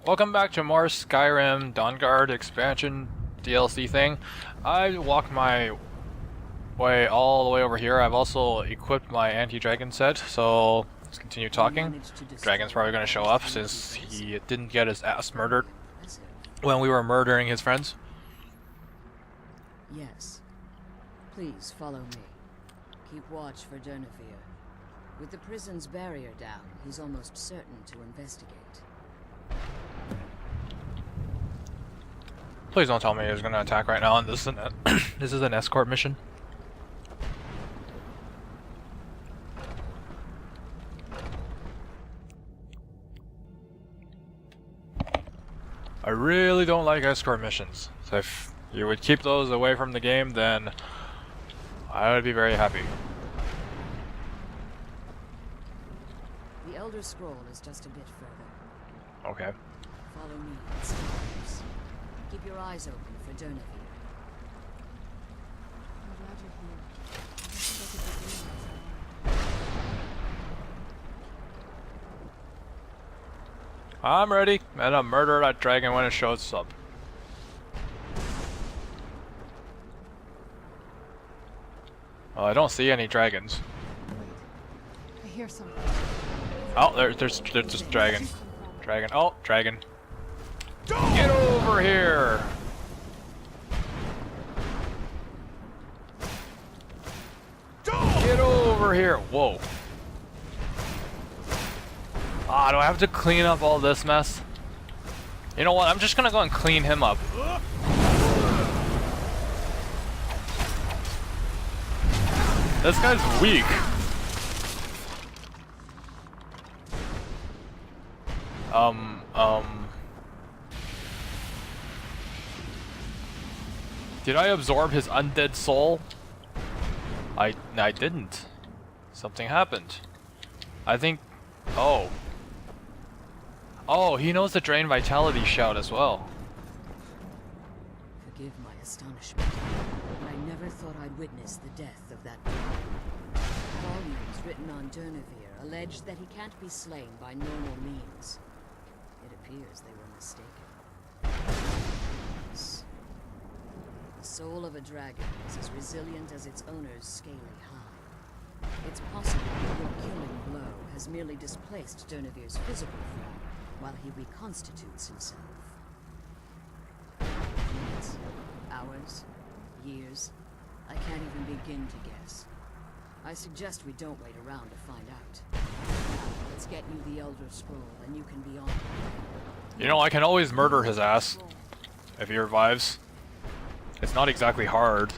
Welcome back to more Skyrim Dawnguard expansion DLC thing. I walked my way all the way over here. I've also equipped my anti-dragon set, so let's continue talking. Dragon's probably going to show up since he didn't get his ass murdered when we were murdering his friends. Yes. Please follow me. Keep watch for Durnehviir. With the prison's barrier down, he's almost certain to investigate. Please don't tell me he's going to attack right now and this is an escort mission. I really don't like escort missions. So if you would keep those away from the game, then I would be very happy. The Elder Scroll is just a bit further. Okay. Follow me and stay close. Keep your eyes open for Durnehviir. I'm glad you're here. I don't think I could be doing this alone. I'm ready, and I'll murder that dragon when it shows up. Well, I don't see any dragons. Wait. I hear something. Oh, there's just dragon. Dragon. Oh, dragon. Get over here! Get over here! Whoa. Ah, do I have to clean up all this mess? You know what? I'm just gonna go and clean him up. This guy's weak. Did I absorb his undead soul? I didn't. Something happened. I think... Oh. Oh, he knows the drain vitality shout as well. Forgive my astonishment, but I never thought I'd witness the death of that man. Volumes written on Durnehviir allege that he can't be slain by normal means. It appears they were mistaken. Yes. The soul of a dragon is as resilient as its owner's scaly hide. It's possible that your killing blow has merely displaced Durnehviir's physical form while he reconstitutes himself. Minutes, hours, years, I can't even begin to guess. I suggest we don't wait around to find out. Now, let's get you the Elder Scroll and you can be on. You know, I can always murder his ass if he revives. It's not exactly hard.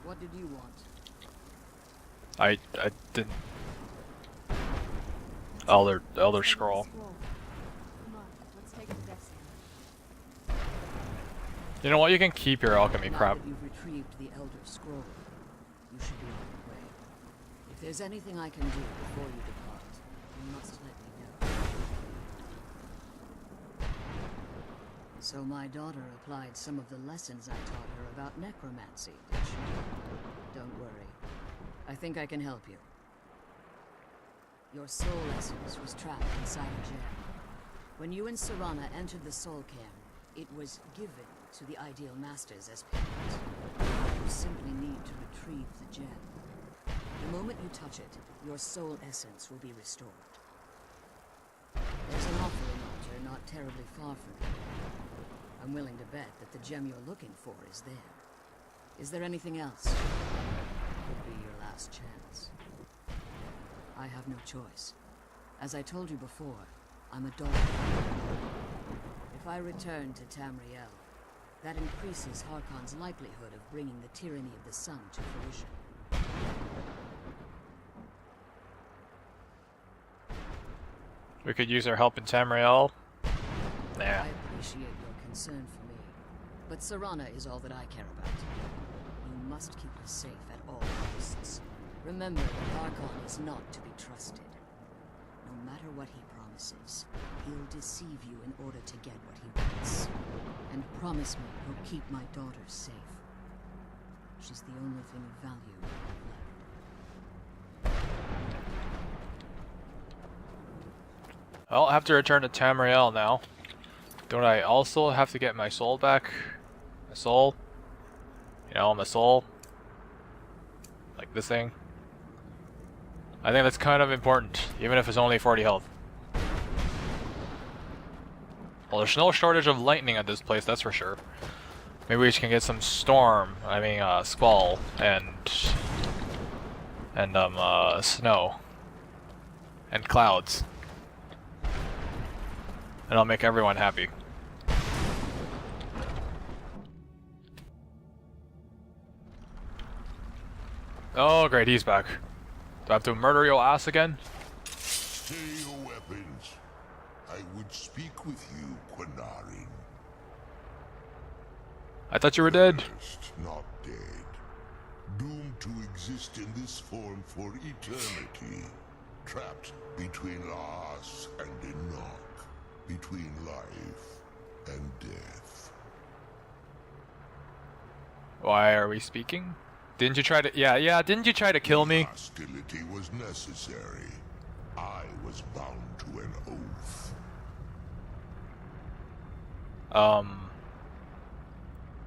What did you want? I didn't. Elder Scroll. Come on, let's take the desk. You know what? You can keep your alchemy Now crap. that you've retrieved the Elder Scroll, you should be on your way. If there's anything I can do before you depart, you must let me know. So my daughter applied some of the lessons I taught her about necromancy, did she? Don't worry. I think I can help you. Your soul essence was trapped inside a gem. When you and Serana entered the soul cairn, it was given to the Ideal Masters as payment. You simply need to retrieve the gem. The moment you touch it, your soul essence will be restored. There's an offering altar not terribly far from here. I'm willing to bet that the gem you're looking for is there. Is there anything else? Could be your last chance. I have no choice. As I told you before, I'm a daughter. If I return to Tamriel, that increases Harkon's likelihood of bringing the tyranny of the sun to fruition. We could use our help in Tamriel. Nah. I appreciate your concern for me, but Serana is all that I care about. You must keep her safe at all costs. Remember that Harkon is not to be trusted. No matter what he promises, he'll deceive you in order to get what he wants. And promise me he'll keep my daughter safe. which is the only thing of value left. I'll have to return to Tamriel now. Don't I also have to get my soul back? My soul? You know, my soul? Like this thing? I think that's kind of important, even if it's only 40 health. Well, there's no shortage of lightning at this place, that's for sure. Maybe we can get some storm, squall, and snow. And clouds. And I'll make everyone happy. Oh great, he's back. Do I have to murder your ass again? Stay your weapons. I would speak with you, Quinarin. I thought you were dead. Cursed, not dead. Doomed to exist in this form for eternity. Trapped between us and Enoch. Between life and death. Why are we speaking? Didn't you try to- yeah, didn't you try to kill me? Hostility was necessary. I was bound to an oath.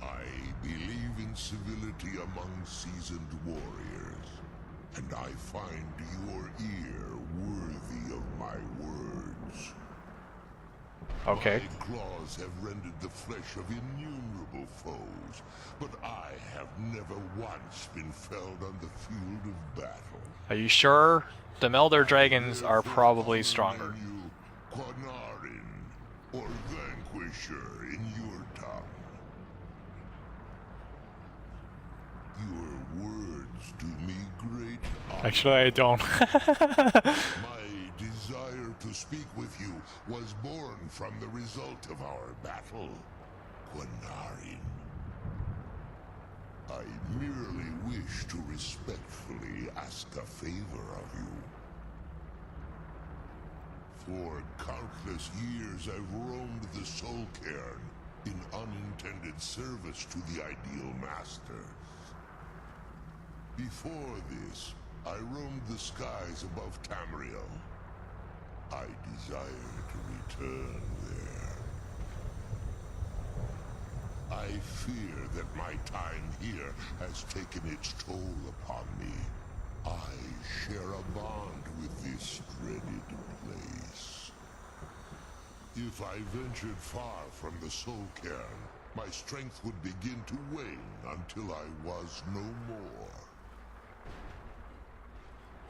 I believe in civility among seasoned warriors, and I find your ear worthy of my words. Okay. My claws have rended the flesh of innumerable foes, but I have never once been felled on the field of battle. Are you sure? The Melder dragons are probably stronger. You, Quinarin, or Vanquisher in your tongue. Your words do me great honor. Actually, I don't. My desire to speak with you was born from the result of our battle, Quinarin. I merely wish to respectfully ask a favor of you. For countless years I've roamed the Soul Cairn in unintended service to the Ideal Masters. Before this, I roamed the skies above Tamriel. I desire to return there. I fear that my time here has taken its toll upon me. I share a bond with this dreaded place. If I ventured far from the Soul Cairn, my strength would begin to wane until I was no more.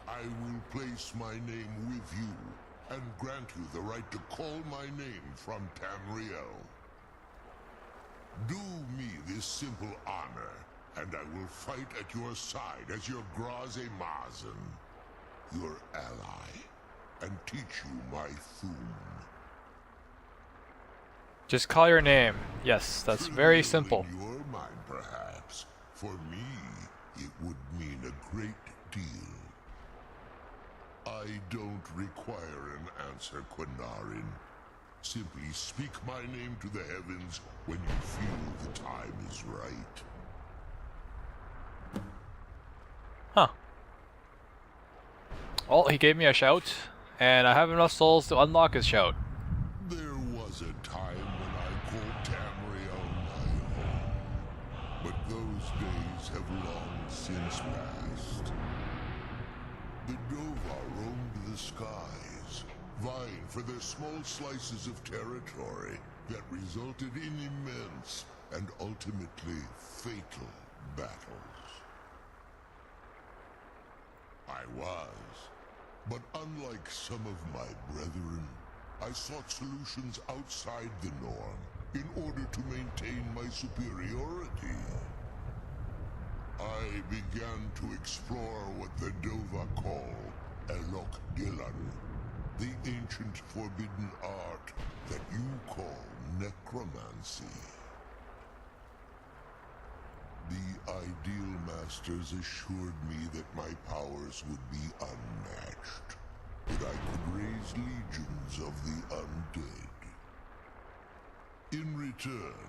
I will place my name with you, and grant you the right to call my name from Tamriel. Do me this simple honor, and I will fight at your side as your Graze Mazen, your ally, and teach you my Thum. Just call your name. Yes, that's very Trivial simple. in your mind, perhaps. For me, it would mean a great deal. I don't require an answer, Quinarin. Simply speak my name to the heavens when you feel the time is right. Huh. Well, he gave me a shout, and I have enough souls to unlock his shout. There was a time when I called Tamriel my home, but those days have long since passed. The Dova roamed the skies, vying for their small slices of territory that resulted in immense and ultimately fatal battles. I was, but unlike some of my brethren, I sought solutions outside the norm in order to maintain my superiority. I began to explore what the Dova call Elok Dilan, the ancient forbidden art that you call necromancy. The Ideal Masters assured me that my powers would be unmatched, that I could raise legions of the undead. In return,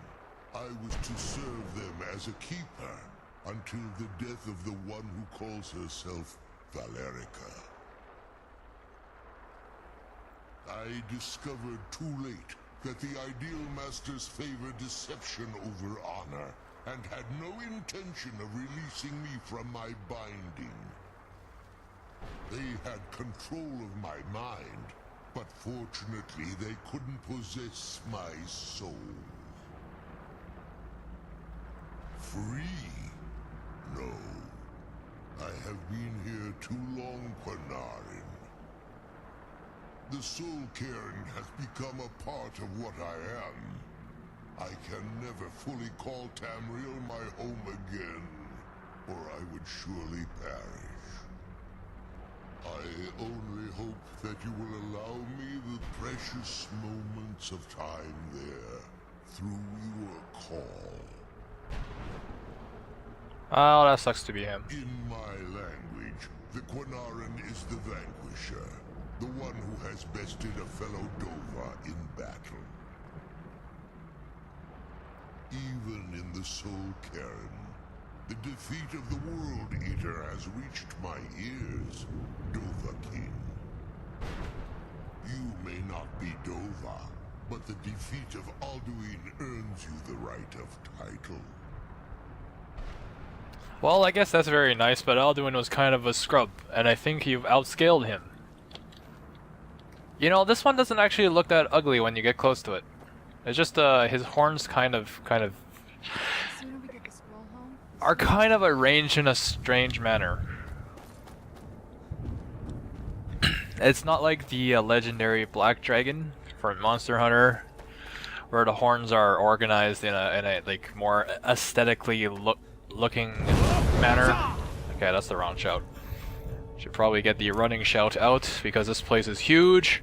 I was to serve them as a keeper until the death of the one who calls herself Valerica. I discovered too late that the Ideal Masters favor deception over honor, and had no intention of releasing me from my binding. They had control of my mind, but fortunately they couldn't possess my soul. Free? No. I have been here too long, Quanarin. The Soul Cairn has become a part of what I am. I can never fully call Tamriel my home again, or I would surely perish. I only hope that you will allow me the precious moments of time there, through your call. Oh, that sucks to be him. In my language, the Quanarin is the vanquisher, the one who has bested a fellow Dova in battle. Even in the Soul Cairn, the defeat of the World Eater has reached my ears, Dova King. You may not be Dova, but the defeat of Alduin earns you the right of title. Well, I guess that's very nice, but Alduin was kind of a scrub, and I think you've outscaled him. You know, this one doesn't actually look that ugly when you get close to it. It's just his horns kind of The sooner we get the scroll home, the are sooner- kind of arranged in a strange manner. It's not like the legendary black dragon from Monster Hunter, where the horns are organized in a like more aesthetically looking manner. Okay, that's the wrong shout. Should probably get the running shout out because this place is huge,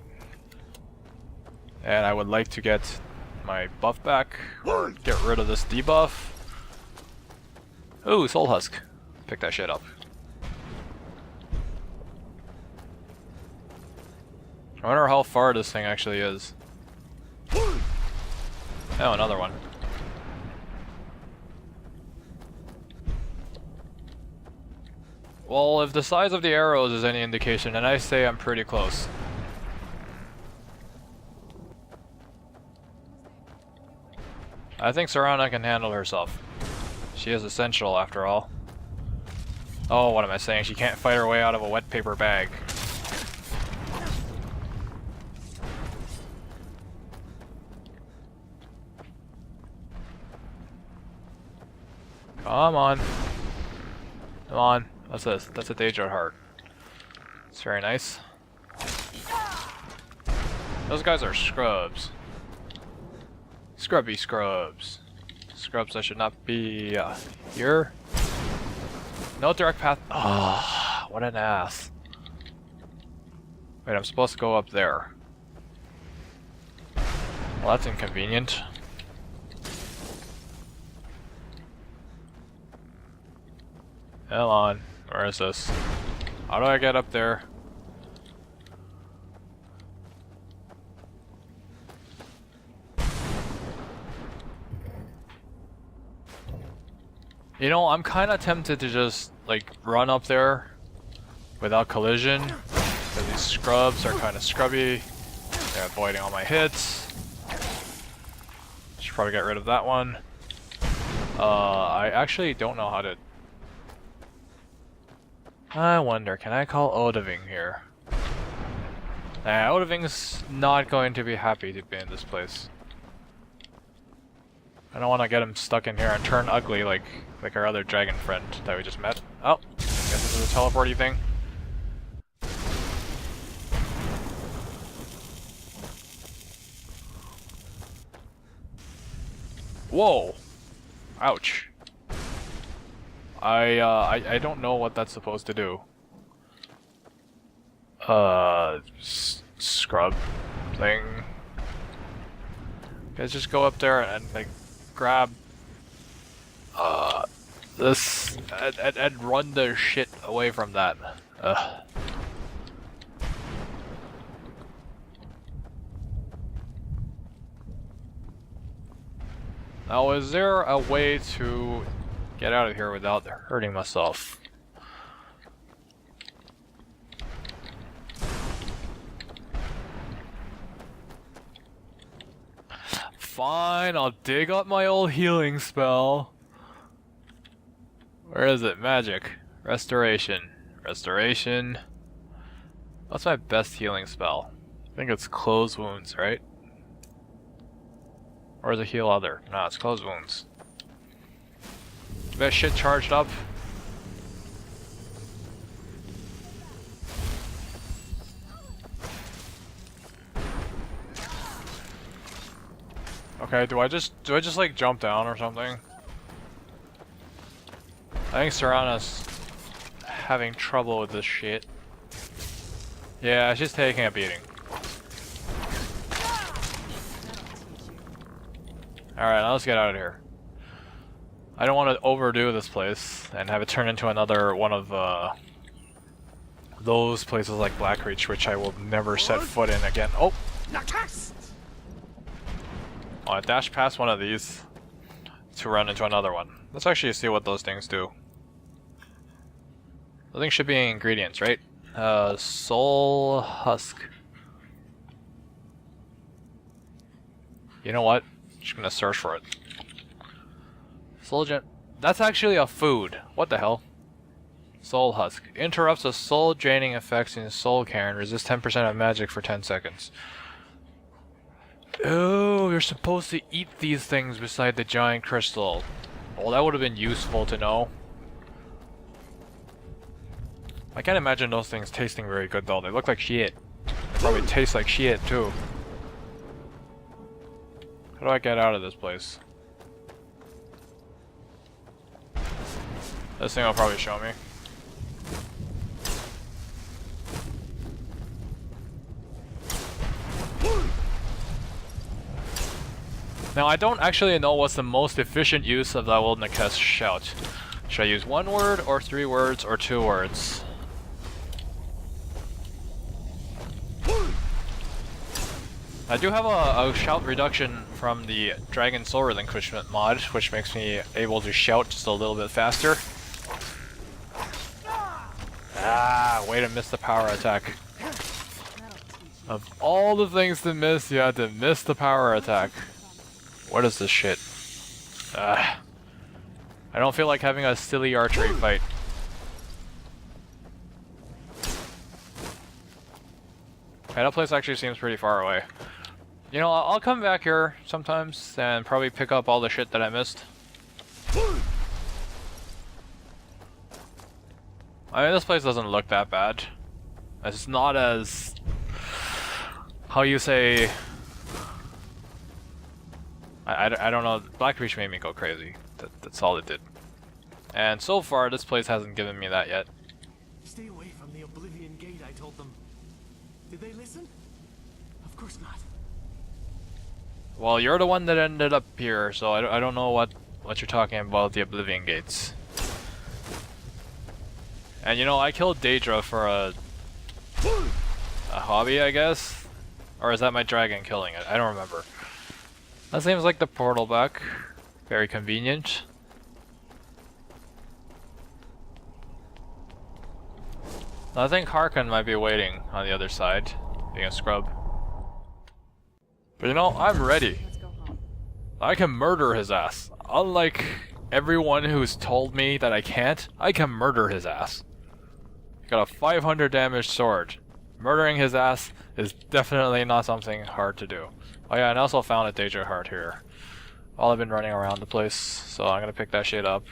and I would like to get my buff back or get rid of this debuff. Ooh, Soul Husk. Pick that shit up. I wonder how far this thing actually is. Oh, another one. Well, if the size of the arrows is any indication, then I say I'm pretty close. I think Serana can handle herself. She is essential, after all. Oh, what am I saying? She can't fight her way out of a wet paper bag. Come on. Come on. What's this? That's a Daedra heart. It's very nice. Those guys are scrubs. Scrubby scrubs. Scrubs that should not be here. No direct path. Ah, what an ass. Wait, I'm supposed to go up there. Well, that's inconvenient. Come on. Where is this? How do I get up there? You know, I'm kind of tempted to just, like, run up there without collision. Because these scrubs are kind of scrubby. They're avoiding all my hits. Should probably get rid of that one. I actually don't know how to... I wonder, can I call Odaving here? Nah, Odaving's not going to be happy to be in this place. I don't want to get him stuck in here and turn ugly like our other dragon friend that we just met. Oh, I guess this is a teleporty thing. Whoa! Ouch. I don't know what that's supposed to do. Scrub thing. Guys, just go up there and like grab this and run the shit away from that. Now, is there a way to get out of here without hurting myself. Fine, I'll dig up my old healing spell. Where is it? Magic. Restoration. Restoration. What's my best healing spell? I think it's close wounds, right? Or is it heal other? No, it's close wounds. That shit charged up. Okay, do I just like jump down or something? I think Serana's having trouble with this shit. Yeah, she's taking a beating. Alright, now let's get out of here. I don't want to overdo this place and have it turn into another one of those places like Blackreach, which I will never set foot in again. Oh! I dashed past one of these to run into another one. Let's actually see what those things do. Those things should be ingredients, right? Soul husk. You know what? I'm just gonna search for it. Soul gen. That's actually a food. What the hell? Soul husk. Interrupts the soul draining effects in soul care and resists 10% of magic for 10 seconds. Oh, you're supposed to eat these things beside the giant crystal. Well, that would have been useful to know. I can't imagine those things tasting very good though. They look like shit. They probably taste like shit too. How do I get out of this place? This thing will probably show me. Now, I don't actually know what's the most efficient use of the Old Nikesh shout. Should I use 1 word, or 3 words, or 2 words? I do have a shout reduction from the Dragon Soul Relinquishment mod, which makes me able to shout just a little bit faster. Ah, way to miss the power attack. Of all the things to miss, you had to miss the power attack. What is this shit? I don't feel like having a silly archery fight. Okay, that place actually seems pretty far away. You know, I'll come back here sometimes and probably pick up all the shit that I missed. I mean, this place doesn't look that bad. It's not as... how you say... I don't know, Blackreach made me go crazy. That's all it did. And so far, this place hasn't given me that yet. Stay away from the Oblivion Gate, I told them. Did they listen? Of course not. Well, you're the one that ended up here, so I don't know what you're talking about, the Oblivion Gates. And you know, I killed Daedra for a hobby, I guess? Or is that my dragon killing it? I don't remember. That seems like the portal back. Very convenient. I think Harkon might be waiting on the other side, being a scrub. But you know, I'm ready. Let's go home. I can murder his ass. Unlike everyone who's told me that I can't, I can murder his ass. Got a 500 damage sword. Murdering his ass is definitely not something hard to do. Oh yeah, and I also found a Daedra heart here. While I've been running around the place, so I'm gonna pick that shit up.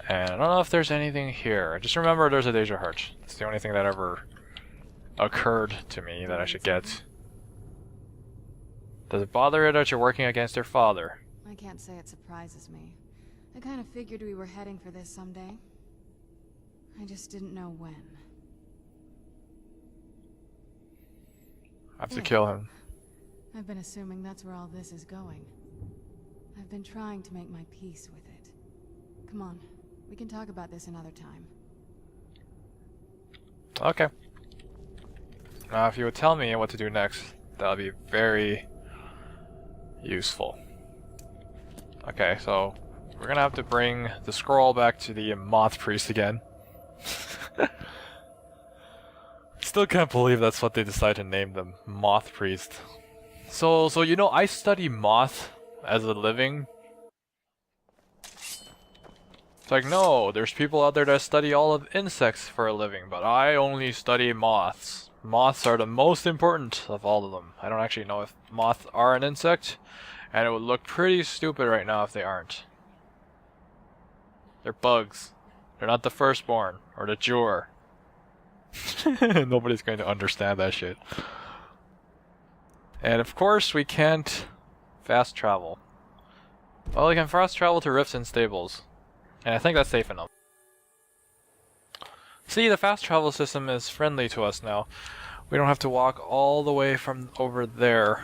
And I don't know if there's anything here. I just remember there's a Daedra heart. It's the only thing that ever occurred to me that I should get. Does it bother you that you're working against your father? I can't say it surprises me. I kind of figured we were heading for this someday. I just didn't know when. I have to kill him. I've been assuming that's where all this is going. I've been trying to make my peace with it. Come on, we can talk about this another time. Okay. Now, if you would tell me what to do next, that would be very useful. Okay, so we're gonna have to bring the scroll back to the Moth Priest again. Still can't believe that's what they decided to name them, Moth Priest. So you know, I study moth as a living. It's like, no, there's people out there that study all of insects for a living, but I only study moths. Moths are the most important of all of them. I don't actually know if moths are an insect, and it would look pretty stupid right now if they aren't. They're bugs. They're not the firstborn, or the Jur. Nobody's going to understand that shit. And of course, we can't fast travel. Well, we can fast travel to rifts and stables. And I think that's safe enough. See, the fast travel system is friendly to us now. We don't have to walk all the way from over there.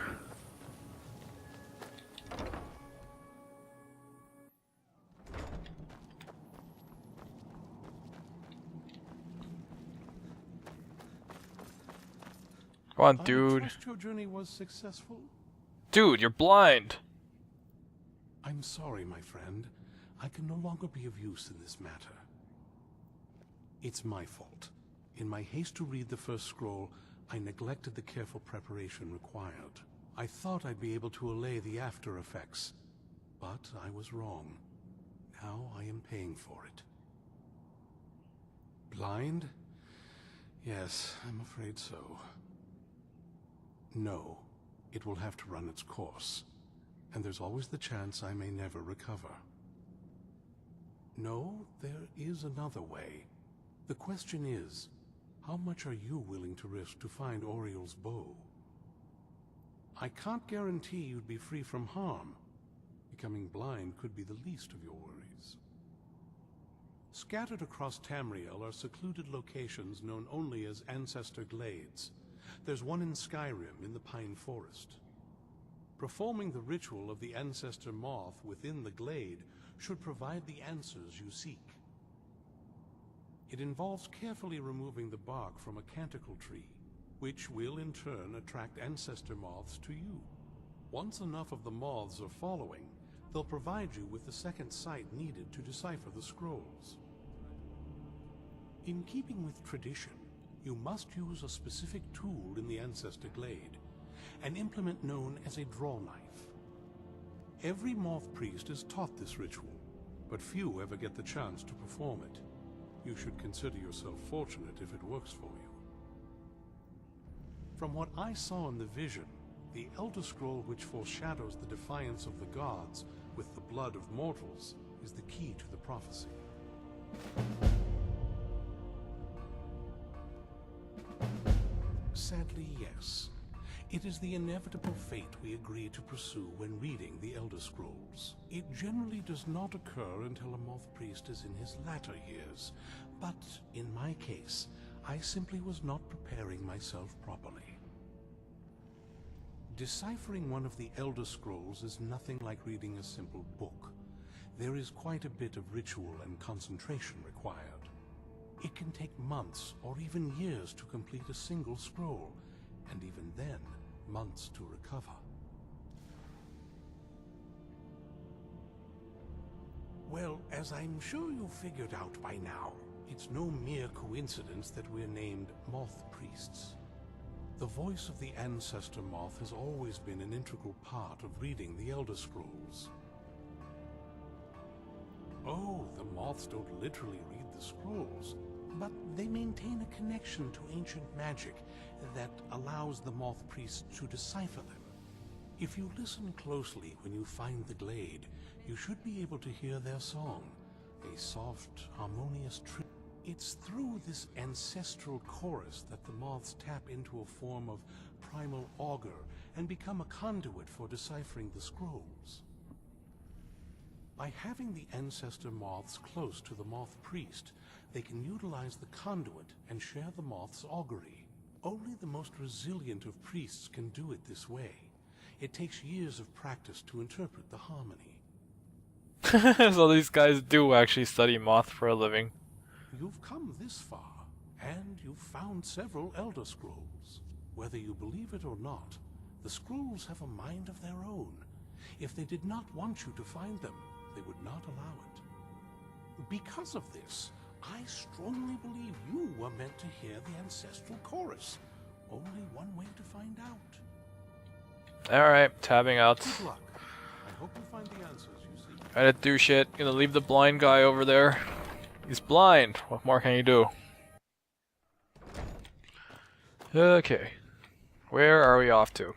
Come on, dude. I trust your journey was successful. Dude, you're blind. I'm sorry, my friend. I can no longer be of use in this matter. It's my fault. In my haste to read the first scroll, I neglected the careful preparation required. I thought I'd be able to allay the after effects, but I was wrong. Now I am paying for it. Blind? Yes, I'm afraid so. No, it will have to run its course, and there's always the chance I may never recover. No, there is another way. The question is, how much are you willing to risk to find Oriel's bow? I can't guarantee you'd be free from harm. Becoming blind could be the least of your worries. Scattered across Tamriel are secluded locations known only as Ancestor Glades. There's one in Skyrim in the Pine Forest. Performing the ritual of the Ancestor Moth within the glade should provide the answers you seek. It involves carefully removing the bark from a canticle tree, which will in turn attract ancestor moths to you. Once enough of the moths are following, they'll provide you with the second sight needed to decipher the scrolls. In keeping with tradition, you must use a specific tool in the Ancestor Glade, an implement known as a draw knife. Every moth priest is taught this ritual, but few ever get the chance to perform it. You should consider yourself fortunate if it works for you. From what I saw in the vision, the Elder Scroll which foreshadows the defiance of the gods with the blood of mortals is the key to the prophecy. Sadly, yes. It is the inevitable fate we agree to pursue when reading the Elder Scrolls. It generally does not occur until a moth priest is in his latter years, but in my case, I simply was not preparing myself properly. Deciphering one of the Elder Scrolls is nothing like reading a simple book. There is quite a bit of ritual and concentration required. It can take months or even years to complete a single scroll, and even then, months to recover. Well, as I'm sure you figured out by now, it's no mere coincidence that we're named Moth Priests. The voice of the Ancestor Moth has always been an integral part of reading the Elder Scrolls. Oh, the moths don't literally read the scrolls, but they maintain a connection to ancient magic that allows the moth priests to decipher them. If you listen closely when you find the glade, you should be able to hear their song, a soft, harmonious trill. It's through this ancestral chorus that the moths tap into a form of primal augur and become a conduit for deciphering the scrolls. By having the ancestor moths close to the moth priest, they can utilize the conduit and share the moth's augury. Only the most resilient of priests can do it this way. It takes years of practice to interpret the harmony. So these guys do actually study moth for a living. You've come this far, and you've found several Elder Scrolls. Whether you believe it or not, the scrolls have a mind of their own. If they did not want you to find them, they would not allow it. Because of this, I strongly believe you were meant to hear the ancestral chorus. Only one way to find out. Alright, tabbing out. Good luck. I hope you find the answers you seek. Gotta do shit. Gonna leave the blind guy over there. He's blind. What more can you do? Okay. Where are we off to?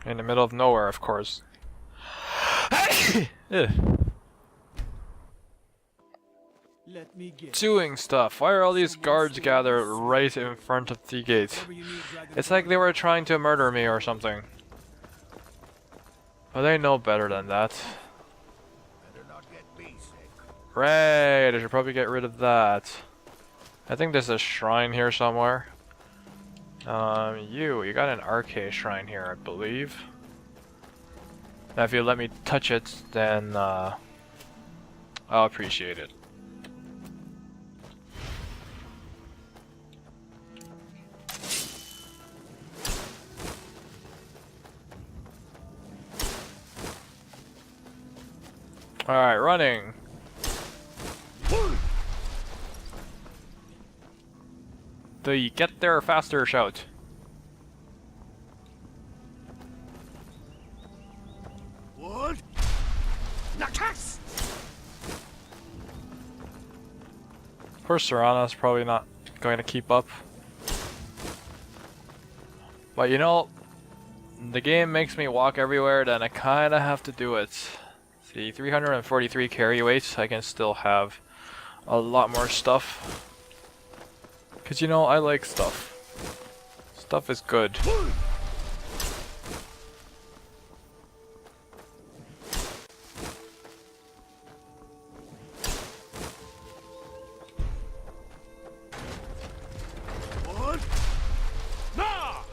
In the middle of nowhere, of course. Ugh. Let me get Doing stuff. Why are all these guards gathered right in front of the gate? whatever you need, Dragon. It's like they were trying to murder me or something. But they know better than that. Better not get me sick. Right, I should probably get rid of that. I think there's a shrine here somewhere. You got an arcade shrine here, I believe. Now if you let me touch it, then I'll appreciate it. Alright, running. The get there faster shout. What? Nakas! Of course, Serana's probably not going to keep up. But you know, the game makes me walk everywhere, then I kinda have to do it. See, 343 carry weights, I can still have a lot more stuff. Cause you know, I like stuff. Stuff is good. What? Nah!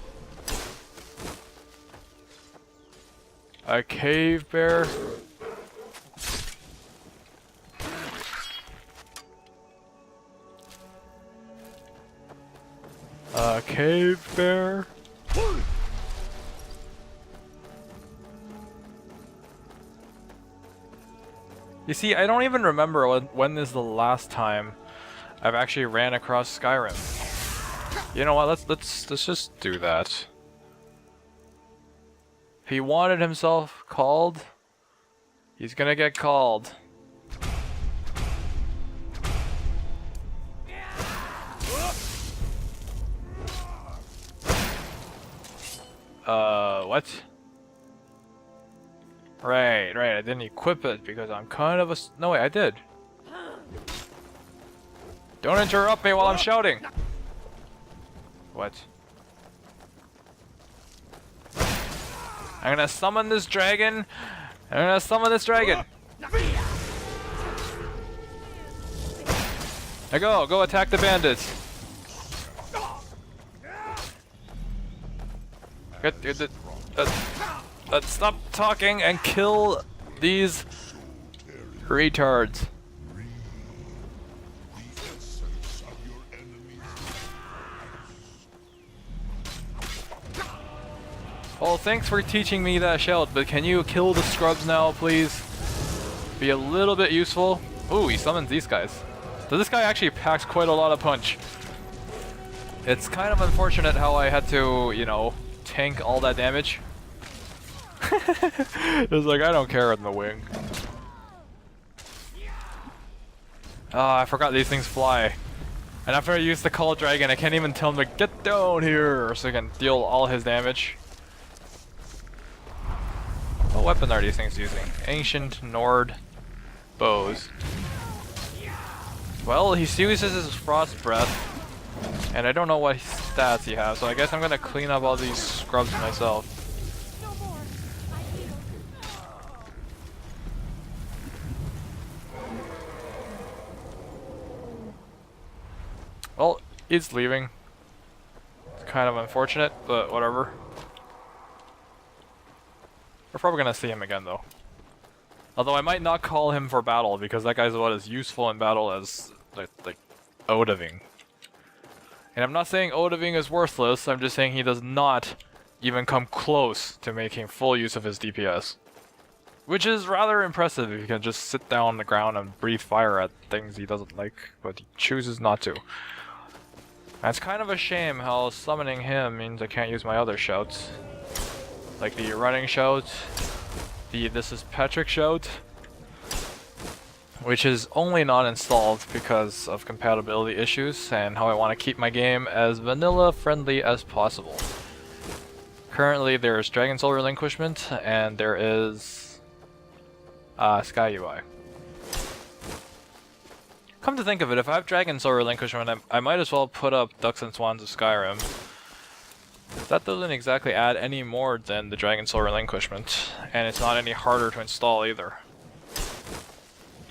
A cave bear? A cave bear? You see, I don't even remember when is the last time I've actually ran across Skyrim. You know what? Let's just do that. If he wanted himself called, he's gonna get called. What? Right, I didn't equip it because I'm kind of a no wait, I did. Don't interrupt me while I'm shouting! What? I'm gonna summon this dragon! I'm gonna summon this dragon! Now go attack the bandits! Let's stop talking and kill these retards. The essence of your enemy's Well, thanks for teaching me that shout, but can you kill the scrubs now, please? Be a little bit useful. Ooh, he summons these guys. So this guy actually packs quite a lot of punch. It's kind of unfortunate how I had to, you know, tank all that damage. It's like, I don't care in the wing. Ah, I forgot these things fly. And after I use the Call Dragon, I can't even tell him to get down here so I can deal all his damage. What weapon are these things using? Ancient Nord bows. Well, he uses his Frost Breath, and I don't know what stats he has, so I guess I'm gonna clean up all these scrubs myself. Well, he's leaving. It's kind of unfortunate, but whatever. We're probably gonna see him again, though. Although I might not call him for battle, because that guy's about as useful in battle as, like Odaving. And I'm not saying Odaving is worthless, I'm just saying he does not even come close to making full use of his DPS. Which is rather impressive if he can just sit down on the ground and breathe fire at things he doesn't like, but he chooses not to. And it's kind of a shame how summoning him means I can't use my other shouts. Like the running shout, the this is Patrick shout, which is only not installed because of compatibility issues and how I want to keep my game as vanilla friendly as possible. Currently there's Dragon Soul Relinquishment and there is Sky UI. Come to think of it, if I have Dragon Soul Relinquishment, I might as well put up Ducks and Swans of Skyrim. That doesn't exactly add any more than the Dragon Soul Relinquishment, and it's not any harder to install either.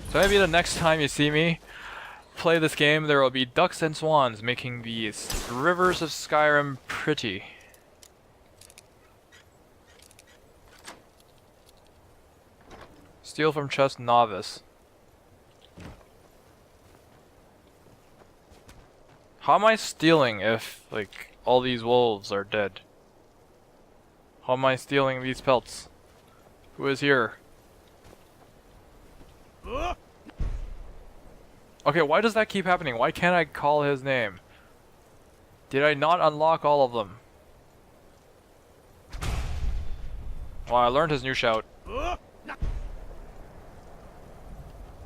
So maybe the next time you see me play this game, there will be ducks and swans making the rivers of Skyrim pretty. Steal from chest novice. How am I stealing if, like, all these wolves are dead? How am I stealing these pelts? Who is here? Okay, why does that keep happening? Why can't I call his name? Did I not unlock all of them? Well, I learned his new shout.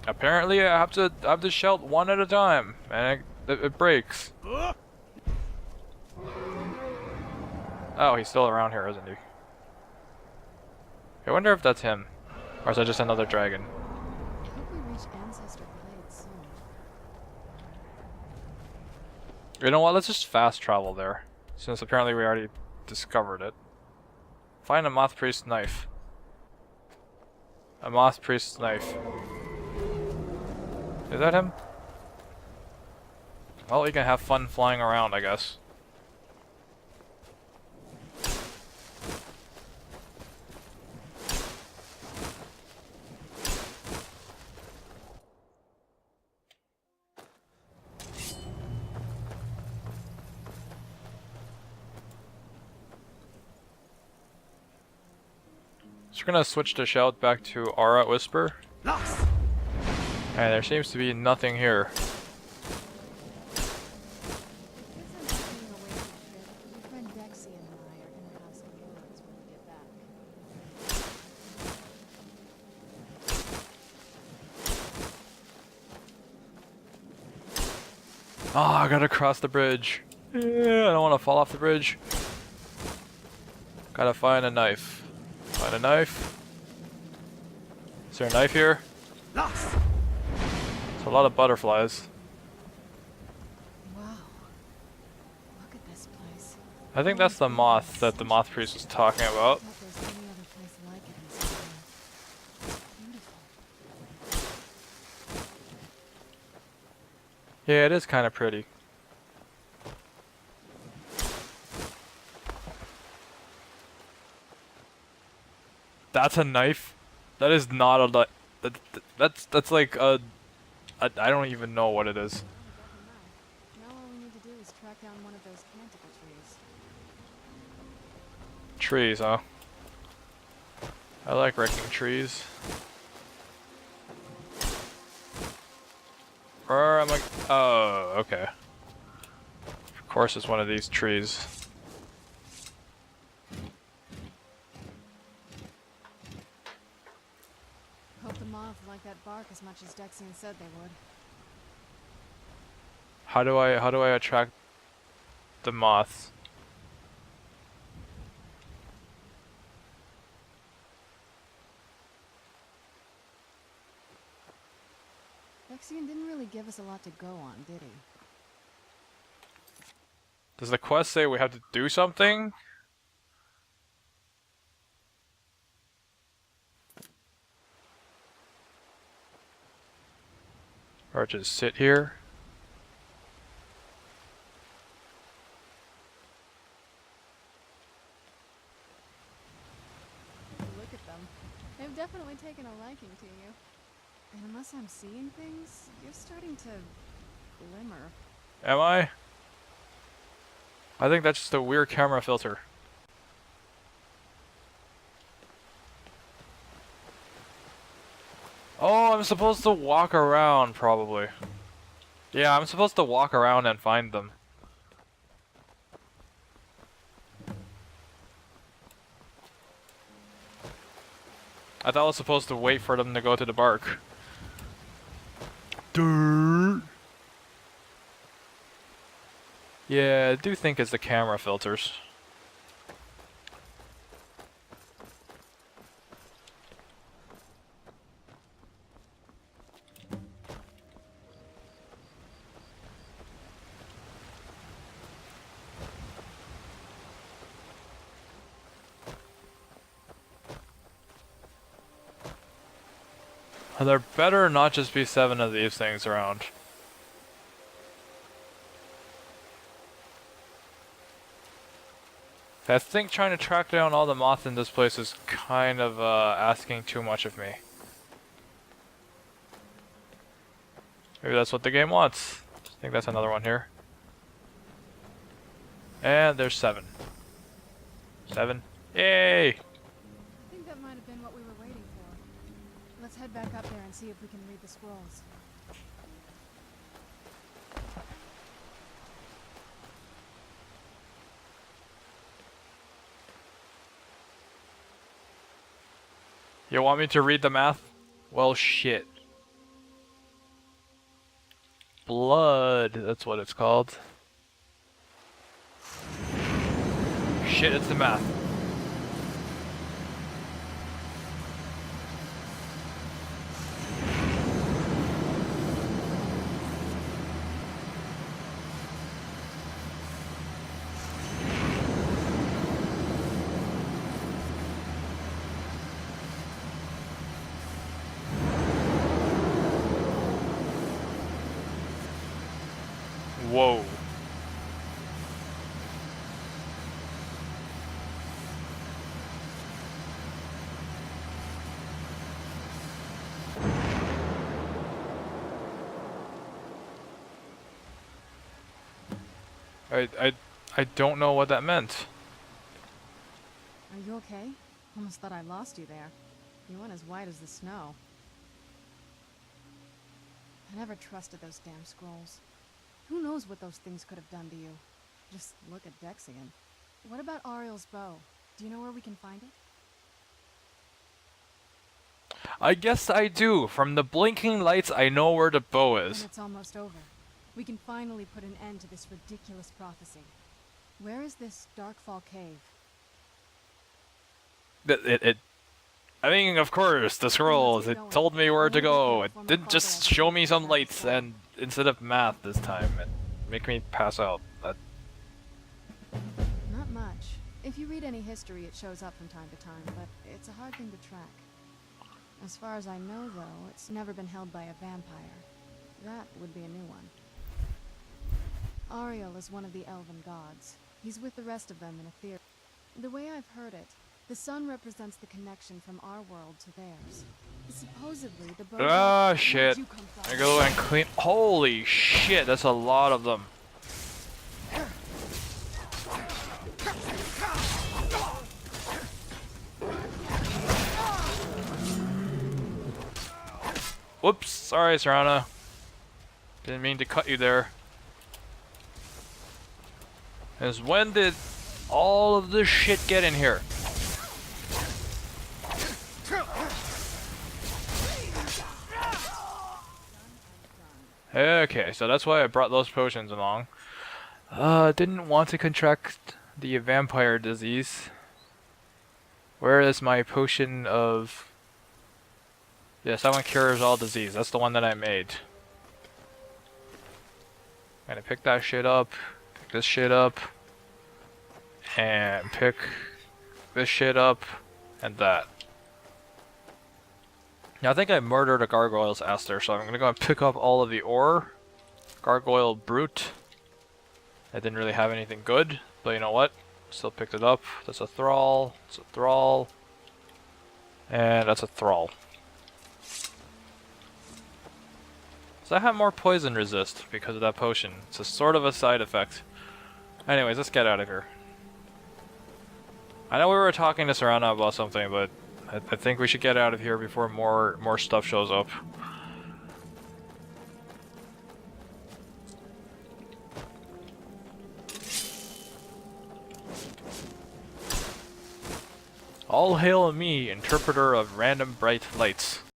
Apparently, I have to shout one at a time, and it breaks. Oh, he's still around here, isn't he? I wonder if that's him, or is that just another dragon? I hope we reach Ancestor Glade soon. You know what? Let's just fast travel there, since apparently we already discovered it. Find a Moth Priest knife. A Moth Priest's knife. Is that him? Well, you can have fun flying around, I guess. So we're gonna switch the shout back to Aura Whisper. And there seems to be nothing here. Oh, I gotta cross the bridge. Yeah, I don't want to fall off the bridge. Gotta find a knife. Find a knife. Is there a knife here? There's a lot of butterflies. Wow. Look at this place. I think that's the moth that the Moth Priest was talking about. I doubt there's any other place like it in Skyrim. It's beautiful. Yeah, it is kind of pretty. That's a knife? That is not a knife. That's like a... I don't even know what it is. Now all we need to do is track down one of those canticle trees. Trees, huh? I like wrecking trees. Where am I? Oh, okay. Of course it's one of these trees. Hope the moth like that bark as much as Dexian said they would. How do I attract the moths? Dexian didn't really give us a lot to go on, did he? Does the quest say we have to do something? Or just sit here? Look at them. They've definitely taken a liking to you. And unless I'm seeing things, you're starting to glimmer. Am I? I think that's just a weird camera filter. Oh, I'm supposed to walk around, probably. Yeah, I'm supposed to walk around and find them. I thought I was supposed to wait for them to go to the bark. Dirt. Yeah, I do think it's the camera filters. There better not just be 7 of these things around. I think trying to track down all the moths in this place is kind of asking too much of me. Maybe that's what the game wants. I think that's another one here. And there's 7. 7. Yay! I think that might have been what we were waiting for. Let's head back up there and see if we can read the scrolls. You want me to read the math? Well, shit. Blood, that's what it's called. Shit, it's the math. Whoa. I don't know what that meant. Are you okay? Almost thought I lost you there. You went as white as the snow. I never trusted those damn scrolls. Who knows what those things could have done to you? Just look at Dexian. What about Ariel's bow? Do you know where we can find it? I guess I do. From the blinking lights, I know where the bow And is. it's almost over. We can finally put an end to this ridiculous prophecy. Where is this Darkfall cave? I mean, of course, the scrolls. It told me where to go. It didn't just show me some lights and instead of math this time and make me pass out. Not much. If you read any history, it shows up from time to time, but it's a hard thing to track. As far as I know, though, it's never been held by a vampire. That would be a new one. Ariel is one of the elven gods. He's with the rest of them in a theory. The way I've heard it, the sun represents the connection from our world to theirs. Supposedly, the bow. Ah, shit. I go and clean. Holy shit, that's a lot of them. Whoops, sorry, Serana. Didn't mean to cut you there. Is when did all of this shit get in here? Okay, so that's why I brought those potions along. Didn't want to contract the vampire disease. Where is my potion of... Yes, that one cures all disease. That's the one that I made. I'm gonna pick that shit up, pick this shit up, and pick this shit up, and that. Now, I think I murdered a gargoyle's aster, so I'm gonna go and pick up all of the ore. Gargoyle brute. I didn't really have anything good, but you know what? Still picked it up. That's a thrall. That's a thrall. And that's a thrall. So I have more poison resist because of that potion. It's a sort of a side effect. Anyways, let's get out of here. I know we were talking to Serana about something, but I think we should get out of here before more stuff shows up. All hail me, interpreter of random bright lights.